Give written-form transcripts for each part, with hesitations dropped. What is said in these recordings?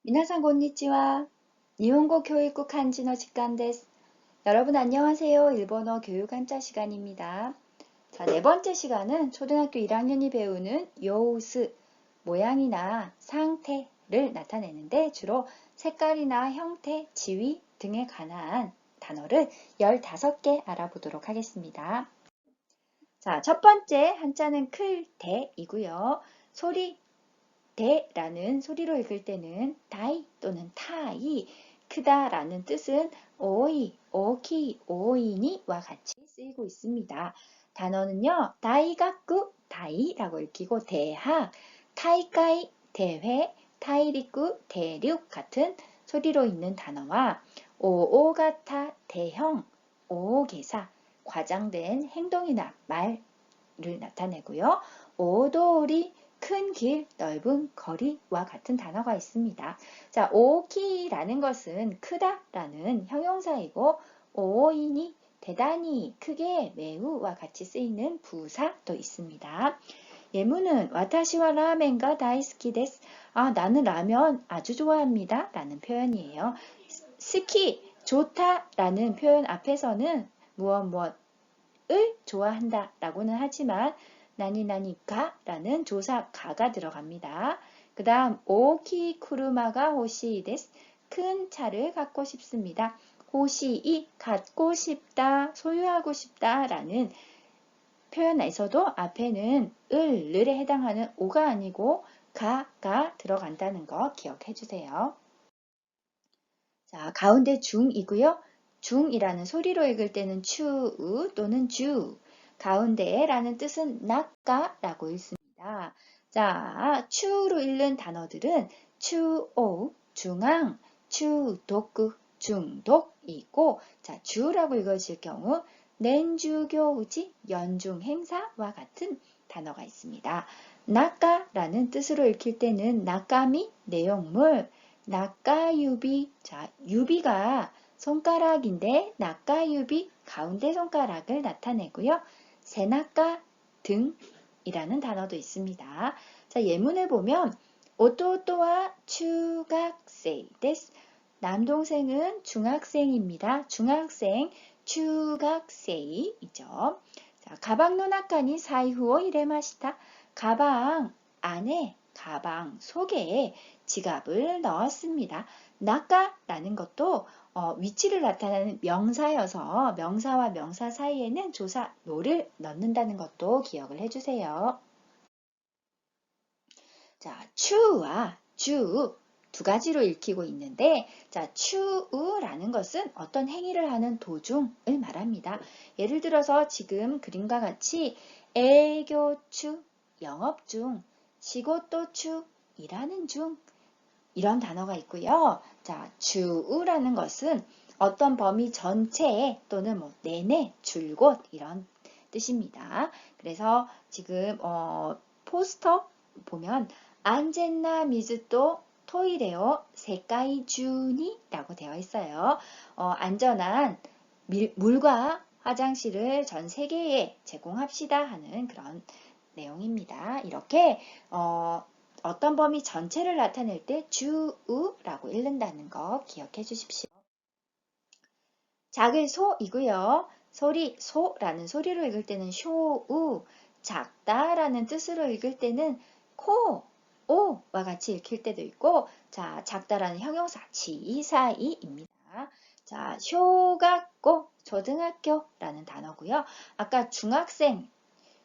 皆さんこんにちは。日本語教育漢字の時間です。여러분 안녕하세요. 일본어 교육 한자 시간입니다. 자, 네 번째 시간은 초등학교 1학년이 배우는 요우스, 모양이나 상태를 나타내는데 주로 색깔이나 형태, 지위 등에 관한 단어를 15개 알아보도록 하겠습니다. 자, 첫 번째 한자는 클대이고요. 소리 대라는 소리로 읽을 때는 다이 또는 타이, 크다라는 뜻은 오이, 오키, 오이니와 같이 쓰이고 있습니다. 단어는요, 다이가쿠, 다이라고 읽히고 대학, 타이카이, 대회, 타이리쿠, 대륙 같은 소리로 있는 단어와 오오가타, 대형, 오오개사, 과장된 행동이나 말을 나타내고요. 오도리, 큰 길, 넓은 거리와 같은 단어가 있습니다. 자, 오키라는 것은 크다라는 형용사이고 오인이 대단히, 크게, 매우와 같이 쓰이는 부사도 있습니다. 예문은 와타시와 라멘가 다이스키 데스. 나는 라면 아주 좋아합니다. 라는 표현이에요. 스키, 좋다라는 표현 앞에서는 무엇을 좋아한다 라고는 하지만 나니나니까 라는 조사 가가 들어갑니다. 그 다음 오키 쿠르마가 호시이 데스. 큰 차를 갖고 싶습니다. 호시이 갖고 싶다, 소유하고 싶다 라는 표현에서도 앞에는 을에 해당하는 오가 아니고 가가 들어간다는 거 기억해 주세요. 자, 가운데 중이고요. 중이라는 소리로 읽을 때는 추 또는 주, 가운데라는 뜻은 낚아라고 읽습니다. 자, 추로 읽는 단어들은 추오, 중앙, 추도쿠, 중독이고, 자, 주라고 읽어질 경우 낸주교우지, 연중 행사와 같은 단어가 있습니다. 낚아라는 뜻으로 읽힐 때는 낚아미, 내용물, 낙가유비, 자, 유비가 손가락인데 낙가유비, 가운데 손가락을 나타내고요. 세낙가 등이라는 단어도 있습니다. 자, 예문을 보면 오또오또와 추각세이 데스. 남동생은 중학생입니다. 중학생, 추각세이이죠. 자, 가방 노나카니 사이후오 이레마시타. 가방 안에, 가방 속에 지갑을 넣었습니다. 나까라는 것도 위치를 나타내는 명사여서 명사와 명사 사이에는 조사 노를 넣는다는 것도 기억을 해주세요. 자, 추와 주 두 가지로 읽히고 있는데, 자, 추우라는 것은 어떤 행위를 하는 도중을 말합니다. 예를 들어서 지금 그림과 같이 애교추, 영업 중, 시고토추, 일하는 중, 이런 단어가 있고요. 자, 주라는 것은 어떤 범위 전체에 또는 내내, 줄곧 이런 뜻입니다. 그래서 지금 포스터 보면 안젠나 미즈또 토이레오 세카이 주니 라고 되어 있어요. 안전한 물과 화장실을 전 세계에 제공합시다 하는 그런 내용입니다. 이렇게 어떤 범위 전체를 나타낼 때 주우라고 읽는다는 거 기억해 주십시오. 작을 소이고요. 소리, 소라는 소리로 읽을 때는 쇼우, 작다라는 뜻으로 읽을 때는 코, 오와 같이 읽힐 때도 있고, 자, 작다라는 형용사 지사이입니다. 자, 쇼각고, 초등학교라는 단어고요. 아까 중학생,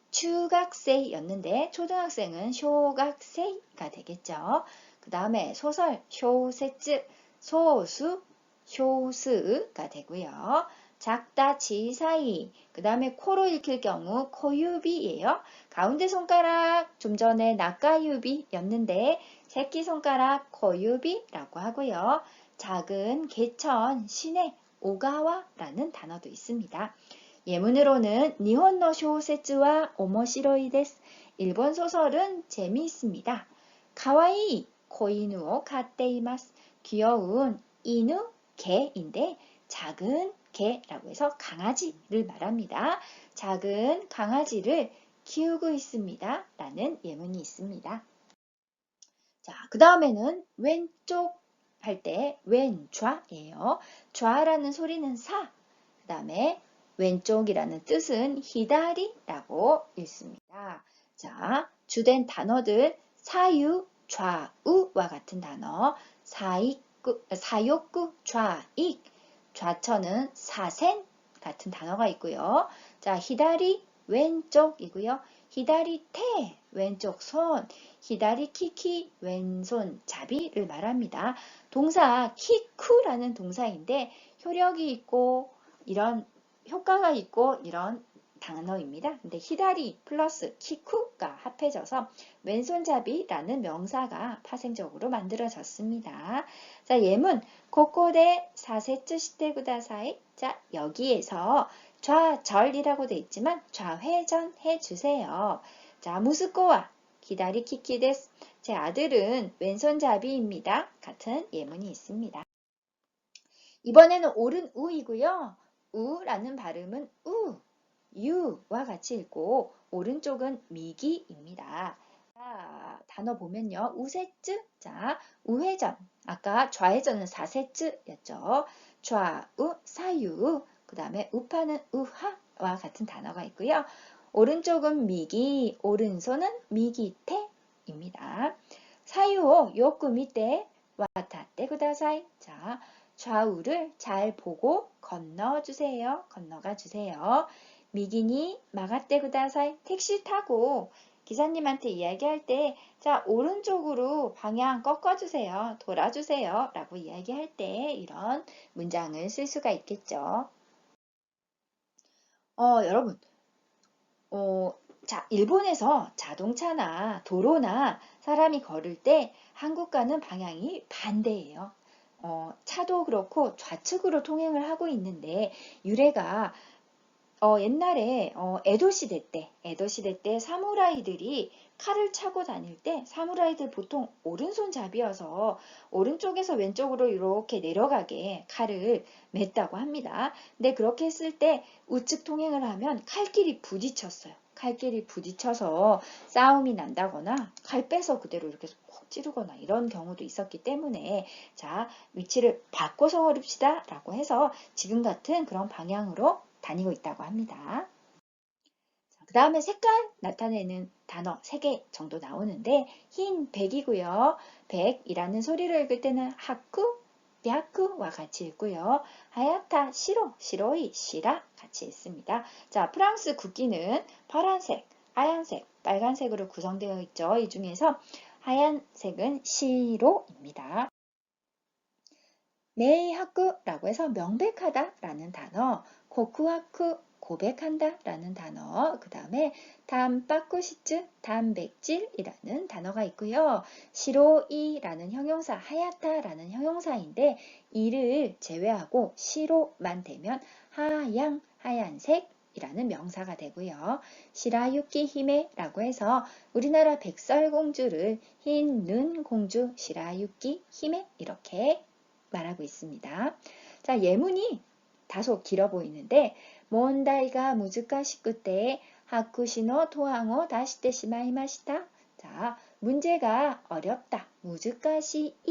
추각세이였는데 초등학생은 쇼각세이가 되겠죠. 그 다음에 소설, 쇼세츠, 소수, 쇼스가 되고요. 작다, 지사이, 그 다음에 코로 읽힐 경우 코유비예요. 가운데 손가락 좀 전에 낙가유비였는데 새끼손가락 코유비라고 하고요. 작은 개천, 시내, 오가와라는 단어도 있습니다. 예문으로는 니혼노 쇼세츠와 오모시로이 데스. 일본 소설은 재미있습니다. 카와이 코이누오 가테이마스. 귀여운 이누, 개인데 작은 개라고 해서 강아지를 말합니다. 작은 강아지를 키우고 있습니다. 라는 예문이 있습니다. 자, 그 다음에는 왼쪽 할 때 왼좌예요. 좌라는 소리는 사, 그 다음에 왼쪽이라는 뜻은 히다리라고 읽습니다. 자, 주된 단어들 사유, 좌우와 같은 단어, 사욕구, 좌익, 좌천은 사센 같은 단어가 있고요. 자, 히다리 왼쪽이고요. 히다리 테 왼쪽 손, 히다리 키키 왼손 잡이를 말합니다. 동사 키쿠라는 동사인데 효력이 있고 이런 효과가 있고 이런 단어입니다. 근데 히다리 플러스 키쿠가 합해져서 왼손잡이라는 명사가 파생적으로 만들어졌습니다. 자, 예문 고코데 사세츠 시테 구다사이. 자, 여기에서 좌절이라고 돼 있지만 좌회전 해주세요. 자, 무스코와 기다리 키키 데스. 제 아들은 왼손잡이입니다. 같은 예문이 있습니다. 이번에는 옳은 우이고요. 우라는 발음은 유와 같이 읽고 오른쪽은 미기입니다. 자, 단어 보면요. 우세쯔. 자, 우회전. 아까 좌회전은 사세쯔였죠. 좌우, 사유. 그 다음에 우파는 우하와 같은 단어가 있고요. 오른쪽은 미기, 오른손은 미기테입니다. 사유, 요쿠 미테, 와타테 구다사이. 자, 좌우를 잘 보고 건너주세요. 건너가 주세요. 미기니 마가떼 구다사이. 택시 타고 기사님한테 이야기할 때, 자, 오른쪽으로 방향 꺾어주세요. 돌아주세요. 라고 이야기할 때 이런 문장을 쓸 수가 있겠죠. 여러분, 자, 일본에서 자동차나 도로나 사람이 걸을 때 한국과는 방향이 반대예요. 차도 그렇고 좌측으로 통행을 하고 있는데 유래가 옛날에 에도 시대 때 사무라이들이 칼을 차고 다닐 때 사무라이들 보통 오른손잡이여서 오른쪽에서 왼쪽으로 이렇게 내려가게 칼을 맸다고 합니다. 근데 그렇게 했을 때 우측 통행을 하면 칼길이 부딪혔어요. 칼길이 부딪혀서 싸움이 난다거나 칼 빼서 그대로 이렇게 콕 찌르거나 이런 경우도 있었기 때문에 자, 위치를 바꿔서 걸읍시다 라고 해서 지금 같은 그런 방향으로 다니고 있다고 합니다. 그 다음에 색깔 나타내는 단어 3개 정도 나오는데 흰 백이고요. 백이라는 소리를 읽을 때는 하쿠, 벼쿠와 같이 읽고요. 하야타, 시로, 시로이, 시라 같이 읽습니다. 자, 프랑스 국기는 파란색, 하얀색, 빨간색으로 구성되어 있죠. 이 중에서 하얀색은 시로입니다. 메이하쿠라고 해서 명백하다 라는 단어, 고쿠하쿠 고백한다 라는 단어, 그 다음에 담빠꾸시츠 단백질이라는 단어가 있고요. 시로이라는 형용사, 하얗다 라는 형용사인데 이를 제외하고 시로만 되면 하양, 하얀색 이라는 명사가 되고요. 시라유키 히메라고 해서 우리나라 백설공주를 흰 눈 공주 시라유키 히메 이렇게 말하고 있습니다. 자, 예문이 다소 길어 보이는데 몬다이가 무즈카시쿠 때 하쿠시노 토항오 다시테 시마이마시타. 자, 문제가 어렵다. 무즈카시이예요.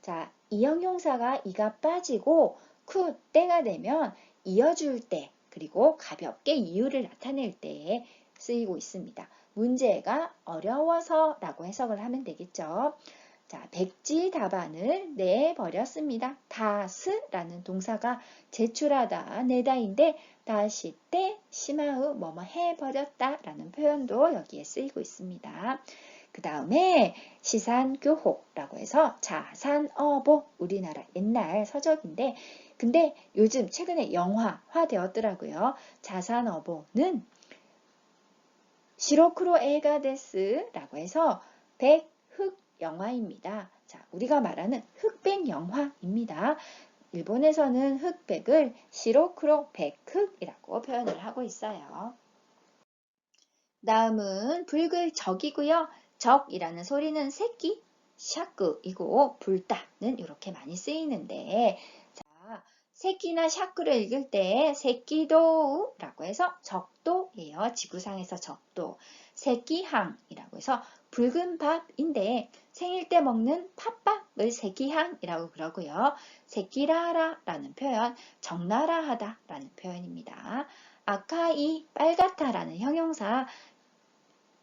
자, 이 형용사가 이가 빠지고 쿠 때가 되면 이어줄 때 그리고 가볍게 이유를 나타낼 때에 쓰이고 있습니다. 문제가 어려워서 라고 해석을 하면 되겠죠. 자, 백지 답안을 내버렸습니다. 다스라는 동사가 제출하다, 내다인데 다시 때, 시마우, 뭐뭐 해버렸다 라는 표현도 여기에 쓰이고 있습니다. 그 다음에 시산교호라고 해서 자산어보, 우리나라 옛날 서적인데 근데 요즘 최근에 영화화 되었더라고요. 자산어보는 시로크로 에가 데스라고 해서 백흑 영화입니다. 자, 우리가 말하는 흑백 영화입니다. 일본에서는 흑백을 시로크로 백흑이라고 표현을 하고 있어요. 다음은 붉을 적이고요. 적이라는 소리는 새끼, 샤크이고 불다는 이렇게 많이 쓰이는데 자, 새끼나 샤크를 읽을 때 새끼도라고 해서 적도예요. 지구상에서 적도. 새끼항이라고 해서 붉은 밥인데 생일 때 먹는 팥밥 을 세기한이라고 그러고요. 세기라라라는 표현, 적나라하다라는 표현입니다. 아카이, 빨갛다라는 형용사,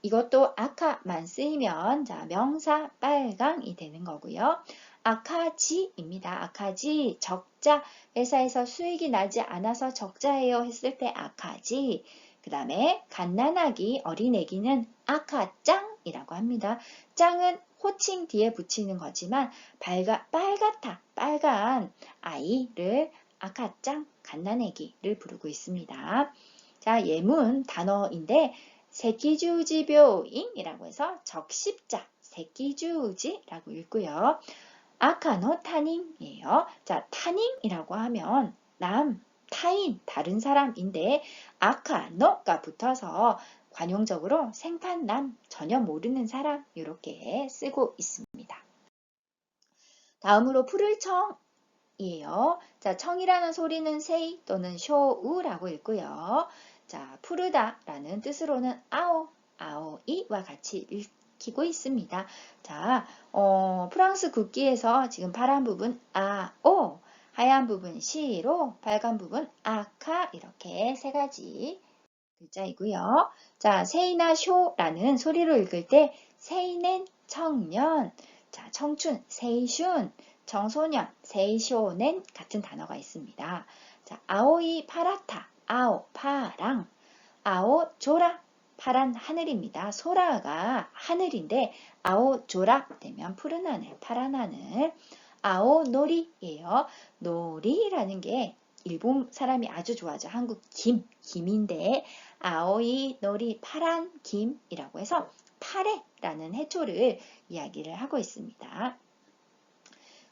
이것도 아카만 쓰이면 자, 명사 빨강이 되는 거고요. 아카지입니다. 아카지, 적자, 회사에서 수익이 나지 않아서 적자예요 했을 때 아카지. 그 다음에 갓난아기, 어린애기는 아카짱이라고 합니다. 짱은 호칭 뒤에 붙이는 거지만 빨갛다, 빨간 아이를 아카짱, 갓난아기를 부르고 있습니다. 자, 예문 단어인데 세키주지묘잉이라고 해서 적십자, 세키주지라고 읽고요. 아카노 타닝이에요. 자, 타닝이라고 하면 타인, 다른 사람인데 아카노가 붙어서 관용적으로 생판남, 전혀 모르는 사람 이렇게 쓰고 있습니다. 다음으로 푸를 청이에요. 자, 청이라는 소리는 세이 또는 쇼우라고 읽고요. 자, 푸르다라는 뜻으로는 아오이와 같이 읽히고 있습니다. 자, 프랑스 국기에서 지금 파란 부분 아오, 하얀 부분 시로, 빨간 부분 아카 이렇게 세 가지 글자이고요. 자, 세이나 쇼라는 소리로 읽을 때 세이는 청년, 자, 청춘, 세이슌, 청소년, 세이쇼넨 같은 단어가 있습니다. 자, 아오이 파랗다, 아오 파랑, 아오 조라, 파란 하늘입니다. 소라가 하늘인데 아오 조라 되면 푸른 하늘, 파란 하늘. 아오 노리예요. 노리라는 게 일본 사람이 아주 좋아하죠. 한국 김인데 아오이 노리 파란 김이라고 해서 파래라는 해초를 이야기를 하고 있습니다.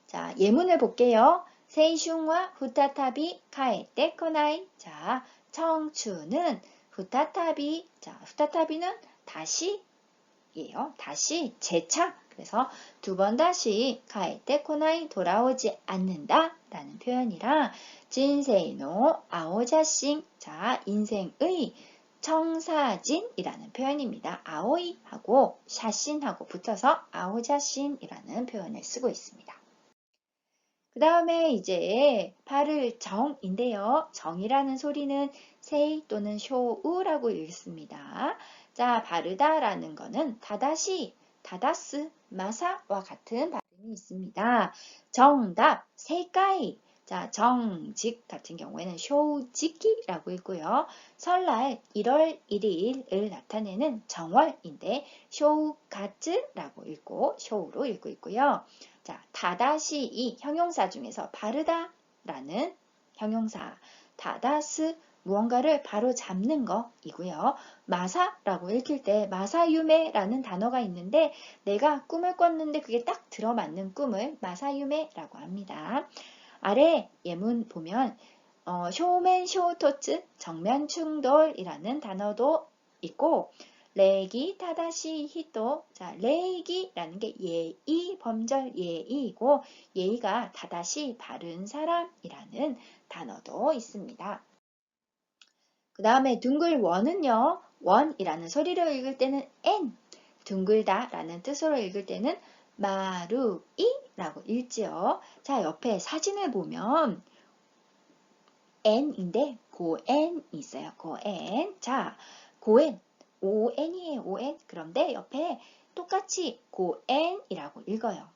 자, 예문을 볼게요. 세이슌와 후타타비 카에테 코나이. 자, 청춘은 후타타비. 자, 후타타비는 다시예요. 다시 재차. 그래서 두 번 다시 카에테 코나이 돌아오지 않는다 라는 표현이랑 진세이노 아오자싱. 자, 인생의 청사진이라는 표현입니다. 아오이하고 샤신하고 붙어서 아오자신이라는 표현을 쓰고 있습니다. 그 다음에 이제 파를 정인데요. 정이라는 소리는 세이 또는 쇼우라고 읽습니다. 자, 바르다라는 거는 다다시, 다다스, 마사와 같은 발음이 있습니다. 정답, 세이까이. 자, 정직 같은 경우에는 쇼우지키라고 읽고요. 설날 1월 1일을 나타내는 정월인데 쇼우가츠라고 읽고 쇼우로 읽고 있고요. 자, 다다시 이 형용사 중에서 바르다라는 형용사, 다다스 무언가를 바로 잡는 거이고요. 마사라고 읽힐 때 마사유메라는 단어가 있는데 내가 꿈을 꿨는데 그게 딱 들어맞는 꿈을 마사유메라고 합니다. 아래 예문 보면 쇼맨 쇼토츠 정면 충돌이라는 단어도 있고 레기 타다시 히토. 자, 레기라는 게 예의, 범절 예의이고 예의가 다다시 바른 사람이라는 단어도 있습니다. 그 다음에 둥글 원은요. 원이라는 소리로 읽을 때는 엔, 둥글다 라는 뜻으로 읽을 때는 마루이라고 읽지요. 자, 옆에 사진을 보면 n인데 고엔이 있어요. 고엔. 자, 고엔. ON이에요. ON. 그런데 옆에 똑같이 고엔이라고 읽어요.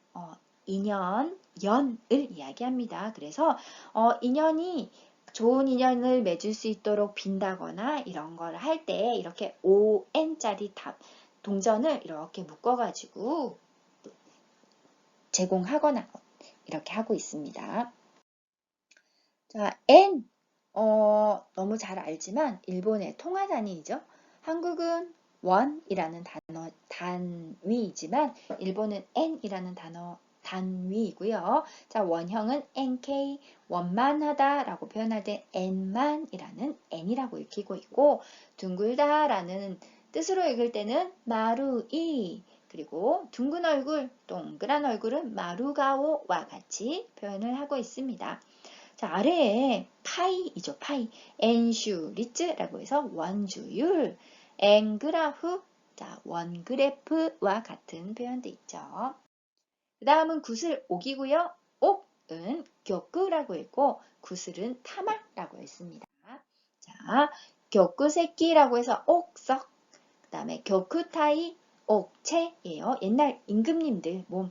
인연, 연을 이야기합니다. 그래서 인연이 좋은 인연을 맺을 수 있도록 빈다거나 이런 걸 할 때 이렇게 ON짜리 동전을 이렇게 묶어가지고 제공하거나 이렇게 하고 있습니다. 자, N 너무 잘 알지만 일본의 통화 단위이죠. 한국은 원이라는 단위이지만 일본은 N이라는 단위이고요. 자, 원형은 NK, 원만하다 라고 표현할 때 N만이라는 N이라고 읽히고 있고 둥글다 라는 뜻으로 읽을 때는 마루이, 그리고 둥근 얼굴, 동그란 얼굴은 마루가오와 같이 표현을 하고 있습니다. 자, 아래에 파이이죠. 파이. 엔슈리츠라고 해서 원주율, 엔그라프, 자, 원그래프와 같은 표현도 있죠. 그 다음은 구슬 옥이고요. 옥은 격구라고 했고 구슬은 타마라고 했습니다. 자, 격구 새끼라고 해서 옥석, 그 다음에 격구타이 옥체예요. 옛날 임금님들 몸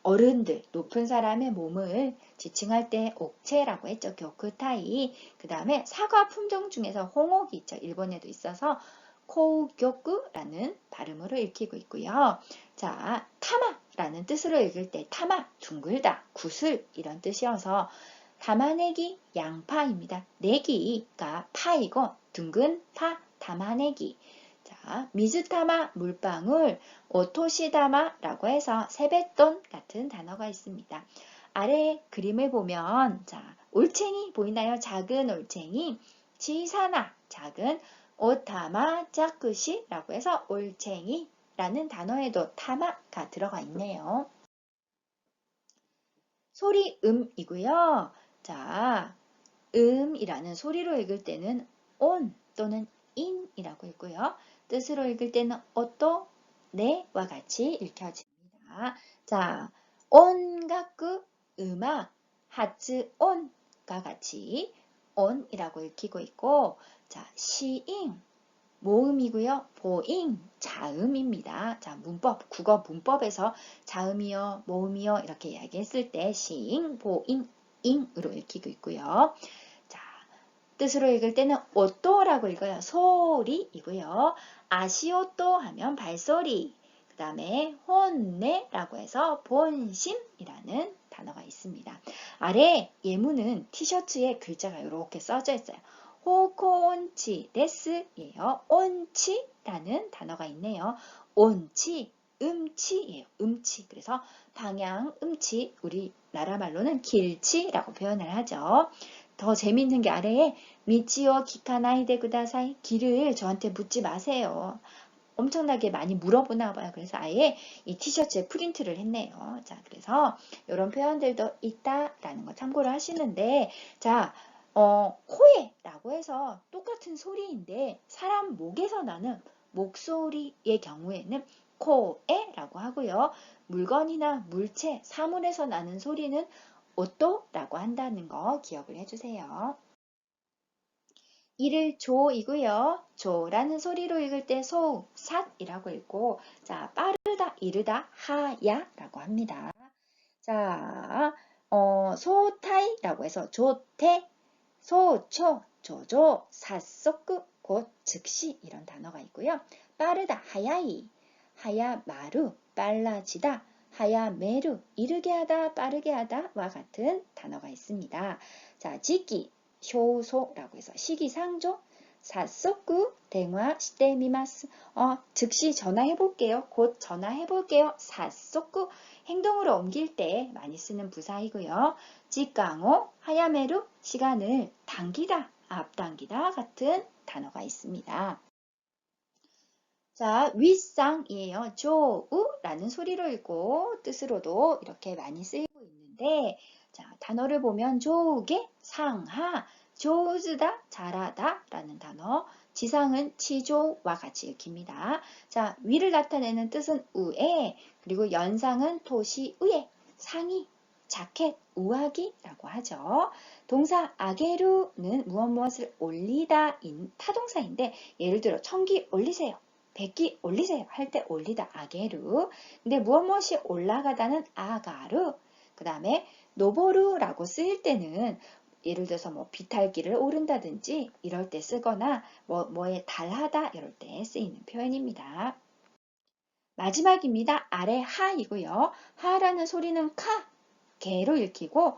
어른들, 높은 사람의 몸을 지칭할 때 옥체라고 했죠. 격구타이. 그 다음에 사과 품종 중에서 홍옥이 있죠. 일본에도 있어서 코우교구라는 발음으로 읽히고 있고요. 자, 타마라는 뜻으로 읽을 때 타마, 둥글다, 구슬 이런 뜻이어서 담아내기, 양파입니다. 내기가 파이고 둥근 파, 담아내기. 자, 미즈타마, 물방울, 오토시다마라고 해서 세뱃돈 같은 단어가 있습니다. 아래 그림을 보면 자, 올챙이 보이나요? 작은 올챙이, 지사나, 작은 오타마 짜쿠시라고 해서 올챙이라는 단어에도 타마가 들어가 있네요. 소리 음이고요. 자, 음이라는 소리로 읽을 때는 온 또는 인이라고 읽고요. 뜻으로 읽을 때는 오또, 네와 같이 읽혀집니다. 자, 온가쿠 음악, 하츠 온과 같이 온이라고 읽히고 있고, 자, 시잉 모음이고요. 보잉, 자음입니다. 자, 문법, 국어 문법에서 자음이요, 모음이요 이렇게 이야기했을 때 시잉, 보잉, 잉으로 읽히고 있고요. 자, 뜻으로 읽을 때는 오또라고 읽어요. 소리이고요. 아시오또 하면 발소리. 그 다음에 혼내라고 해서 본심이라는 단어가 있습니다. 아래 예문은 티셔츠에 글자가 이렇게 써져 있어요. 호코온치 데스예요. 온치라는 단어가 있네요. 온치, 음치예요. 음치. 그래서 방향, 음치, 우리나라 말로는 길치라고 표현을 하죠. 더 재밌는 게 아래에 미치오 기카나이데 구다사이, 길을 저한테 묻지 마세요. 엄청나게 많이 물어보나 봐요. 그래서 아예 이 티셔츠에 프린트를 했네요. 자, 그래서 이런 표현들도 있다라는 거 참고를 하시는데, 자, 코에라고 해서 똑같은 소리인데 사람 목에서 나는 목소리의 경우에는 코에라고 하고요. 물건이나 물체, 사물에서 나는 소리는 오또라고 한다는 거 기억을 해주세요. 이를 조이고요. 조라는 소리로 읽을 때 소, 삿이라고 읽고, 자, 빠르다, 이르다, 하야라고 합니다. 자, 소타이라고 해서 조태, 소초, 조조, 사소쿠, 곧 즉시 이런 단어가 있고요. 빠르다, 하야이, 하야마루, 빨라지다, 하야메루, 이르게 하다, 빠르게 하다와 같은 단어가 있습니다. 자, 지기, 쇼소라고 해서 시기상조, 사소쿠, 대화, 시테미마스, 즉시 전화해 볼게요. 곧 전화해 볼게요. 사소쿠, 행동으로 옮길 때 많이 쓰는 부사이고요. 지강호, 하야메루, 시간을 당기다, 앞당기다 같은 단어가 있습니다. 자, 윗상이에요. 조우라는 소리로 읽고 뜻으로도 이렇게 많이 쓰이고 있는데, 자, 단어를 보면 조우게, 상하, 조우즈다, 잘하다 라는 단어, 지상은 치조와 같이 읽힙니다. 자, 위를 나타내는 뜻은 우에, 그리고 연상은 토시 우에, 상의, 자켓, 우아기라고 하죠. 동사 아게루는 무엇을 올리다인 타동사인데, 예를 들어 청기 올리세요. 백기 올리세요 할 때 올리다 아게루. 근데 무엇이 올라가다는 아가루. 그 다음에 노보루라고 쓰일 때는 예를 들어서 뭐 비탈길을 오른다든지 이럴 때 쓰거나 뭐에 달하다 이럴 때 쓰이는 표현입니다. 마지막입니다. 아래 하이고요. 하라는 소리는 카, 개로 읽히고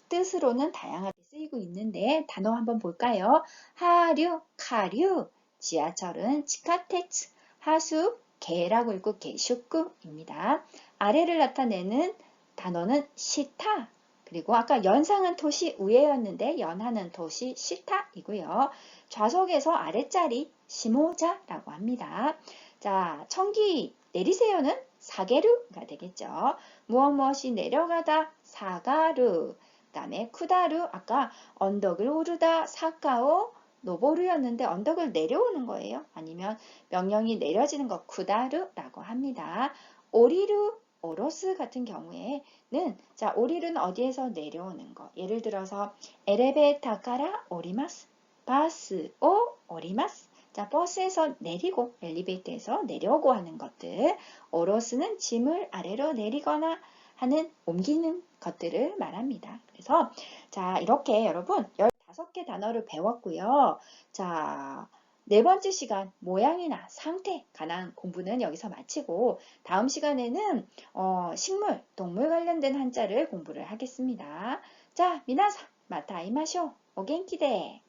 뜻으로는 다양하게 쓰이고 있는데 단어 한번 볼까요? 하류, 카류, 지하철은 치카테츠, 하수, 개라고 읽고 개슈쿠입니다. 아래를 나타내는 단어는 시타, 그리고 아까 연상은 토시 우에였는데 연하는 토시 시타이고요. 좌석에서 아래자리 시모자라고 합니다. 자, 청기 내리세요는 사게루가 되겠죠. 무엇이 내려가다 사가루, 그 다음에 쿠다루, 아까 언덕을 오르다 사카오 노보루였는데 언덕을 내려오는 거예요. 아니면 명령이 내려지는 거 쿠다루라고 합니다. 오리루, 어로스 같은 경우에는 자, 오릴은 어디에서 내려오는 거. 예를 들어서 엘리베이터가라 오리마스, 바스 오 오리마스. 자, 버스에서 내리고 엘리베이터에서 내려오고 하는 것들. 어로스는 짐을 아래로 내리거나 하는 옮기는 것들을 말합니다. 그래서 자, 이렇게 여러분 15개 단어를 배웠고요. 자, 네 번째 시간 모양이나 상태 관한 공부는 여기서 마치고 다음 시간에는 식물, 동물 관련된 한자를 공부를 하겠습니다. 자, 미나사 마타 이마쇼 오겐키데